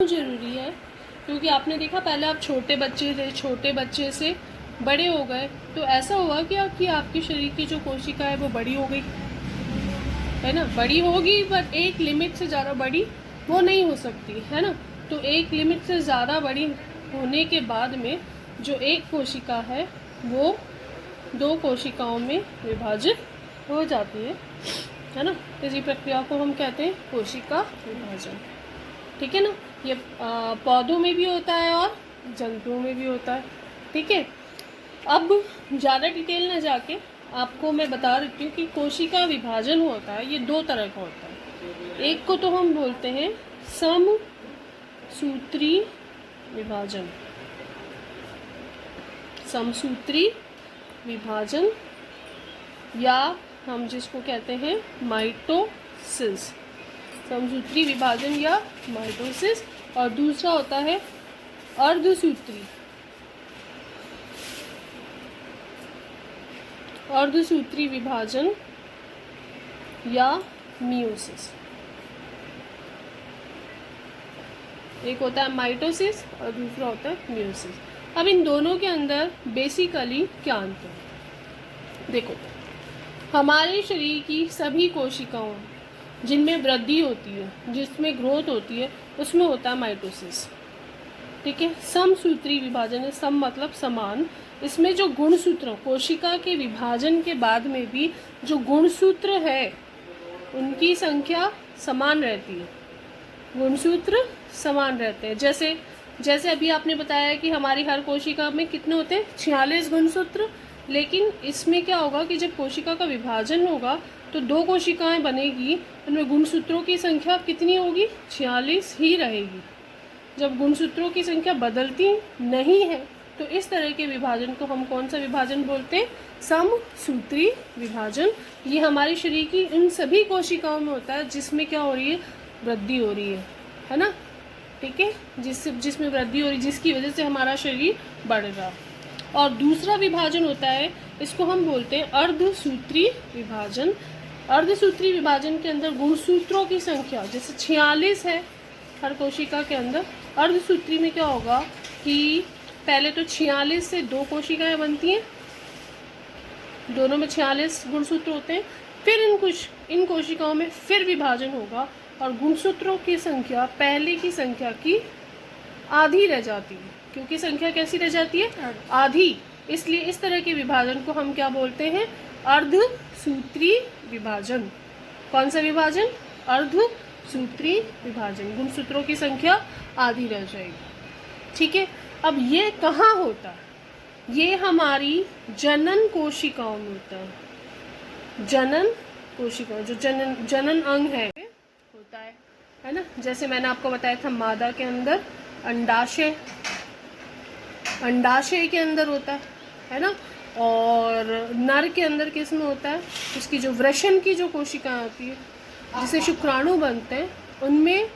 जरूरी है, क्योंकि आपने देखा पहले आप छोटे बच्चे थे, छोटे बच्चे से बड़े हो गए तो ऐसा हुआ क्या कि आपके शरीर की जो कोशिका है वो बड़ी हो गई है ना। बड़ी होगी बट एक लिमिट से ज़्यादा बड़ी वो नहीं हो सकती है ना। तो एक लिमिट से ज़्यादा बड़ी होने के बाद में जो एक कोशिका है वो दो कोशिकाओं में विभाजित हो जाती है ना। इसी प्रक्रिया को हम कहते हैं कोशिका विभाजन। ठीक है ना। ये पौधों में भी होता है और जंतुओं में भी होता है। ठीक है। अब ज़्यादा डिटेल में जाके आपको मैं बता देती हूँ कि कोशिका विभाजन होता है ये दो तरह का होता है। एक को तो हम बोलते हैं समसूत्री विभाजन, समसूत्री विभाजन, या हम जिसको कहते हैं माइटोसिस, समसूत्री विभाजन या माइटोसिस। और दूसरा होता है अर्धसूत्री, अर्धसूत्री विभाजन या मियोसिस। एक होता है माइटोसिस और दूसरा होता है मियोसिस। अब इन दोनों के अंदर बेसिकली क्या अंतर है? देखो, हमारे शरीर की सभी कोशिकाओं जिनमें वृद्धि होती है, जिसमें ग्रोथ होती है, उसमें होता है माइटोसिस। ठीक है। समसूत्री विभाजन है, सम मतलब समान। इसमें जो गुणसूत्र, कोशिका के विभाजन के बाद में भी जो गुणसूत्र है उनकी संख्या समान रहती है, गुणसूत्र समान रहते हैं। जैसे अभी आपने बताया कि हमारी हर कोशिका में कितने होते हैं, 46 गुणसूत्र। लेकिन इसमें क्या होगा कि जब कोशिका का विभाजन होगा तो दो कोशिकाएं बनेगी, उनमें गुणसूत्रों की संख्या कितनी होगी, 46 ही रहेगी। जब गुणसूत्रों की संख्या बदलती नहीं है तो इस तरह के विभाजन को हम कौन सा विभाजन बोलते हैं, समसूत्री विभाजन। ये हमारे शरीर की इन सभी कोशिकाओं में होता है जिसमें क्या हो रही है, वृद्धि हो रही है ना। ठीक है। जिसमें वृद्धि हो रही है, जिसकी वजह से हमारा शरीर बढ़ रहा है। और दूसरा विभाजन होता है, इसको हम बोलते हैं अर्धसूत्री विभाजन। अर्धसूत्री विभाजन के अंदर गुणसूत्रों की संख्या जैसे 46 है हर कोशिका के अंदर। अर्धसूत्री में क्या होगा कि पहले तो 46 से दो कोशिकाएं बनती हैं, दोनों में 46 गुणसूत्र होते हैं। फिर इन कोशिकाओं में फिर विभाजन होगा और गुणसूत्रों की संख्या पहले की संख्या की आधी रह जाती है, क्योंकि संख्या कैसी रह जाती है, आधी। इसलिए इस तरह के विभाजन को हम क्या बोलते हैं, अर्धसूत्री विभाजन। कौन सा विभाजन, अर्धसूत्री विभाजन। गुणसूत्रों की संख्या आधी रह जाएगी। ठीक है। अब ये कहाँ होता है, ये हमारी जनन कोशिकाओं में होता है। जनन कोशिका जो जनन अंग है होता है ना। जैसे मैंने आपको बताया था मादा के अंदर अंडाशय, अंडाशय के अंदर होता है ना। और नर के अंदर किस में होता है, उसकी जो वृषण की जो कोशिकाएं होती है जिसे शुक्राणु बनते हैं, उनमें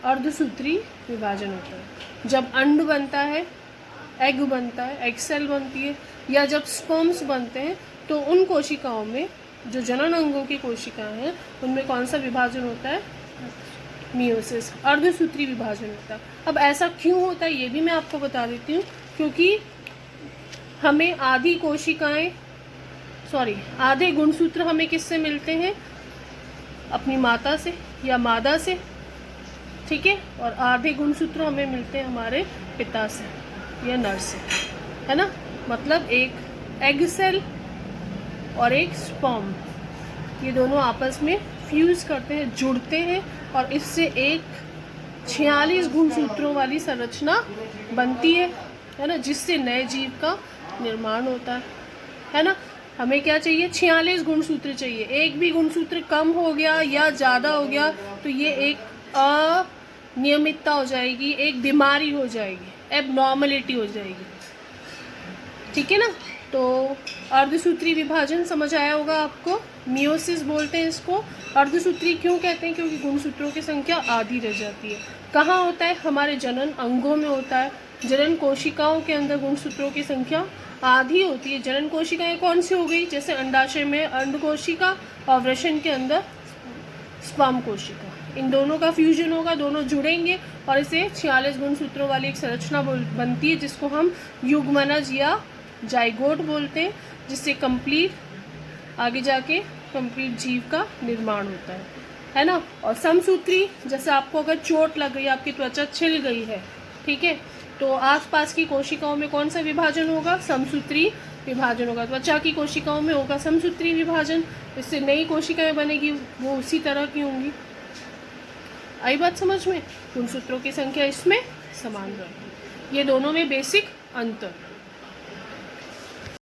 अर्धसूत्री विभाजन होता है। जब अंड बनता है, एग बनता है, एग सेल बनती है, या जब स्पर्म्स बनते हैं तो उन कोशिकाओं में जो जनन अंगों की कोशिकाएं हैं उनमें कौन सा विभाजन होता है, मियोसिस, अर्धसूत्री विभाजन होता है। अब ऐसा क्यों होता है ये भी मैं आपको बता देती हूँ, क्योंकि हमें आधे गुणसूत्र हमें किससे मिलते हैं, अपनी माता से या मादा से। ठीक है। और आधे गुणसूत्र हमें मिलते हैं हमारे पिता से या नर से, है ना। मतलब एक एग सेल और एक स्पर्म, ये दोनों आपस में फ्यूज करते हैं, जुड़ते हैं, और इससे एक 46 गुणसूत्रों वाली संरचना बनती है ना, जिससे नए जीव का निर्माण होता है ना। हमें क्या चाहिए, 46 गुणसूत्र चाहिए। एक भी गुणसूत्र कम हो गया या ज़्यादा हो गया तो ये एक अनियमितता हो जाएगी, एक बीमारी हो जाएगी, एबनॉर्मलिटी हो जाएगी। ठीक है ना। तो अर्धसूत्री विभाजन समझ आया होगा आपको। मियोसिस बोलते हैं इसको। अर्धसूत्री क्यों कहते हैं, क्योंकि गुणसूत्रों की संख्या आधी रह जाती है। कहाँ होता है, हमारे जनन अंगों में होता है। जनन कोशिकाओं के अंदर गुणसूत्रों की संख्या आधी होती है। जनन कोशिकाएं कौन सी हो गई, जैसे अंडाशय में अंड कोशिका और वृषण के अंदर स्पर्म कोशिका। इन दोनों का फ्यूजन होगा, दोनों जुड़ेंगे और इसे 46 गुणसूत्रों वाली एक संरचना बनती है जिसको हम युग्मनज या जाइगोट बोलते हैं, जिससे कंप्लीट आगे जाके कंप्लीट जीव का निर्माण होता है ना। और समसूत्री, जैसे आपको अगर चोट लग गई, आपकी त्वचा छिल गई है, ठीक है, तो आसपास की कोशिकाओं में कौन सा विभाजन होगा? समसूत्री विभाजन होगा। त्वचा की कोशिकाओं में होगा समसूत्री विभाजन, इससे नई कोशिकाएं बनेगी, वो उसी तरह की होंगी। आई बात समझ में? गुणसूत्रों की संख्या इसमें समान रहेगी। ये दोनों में बेसिक अंतर।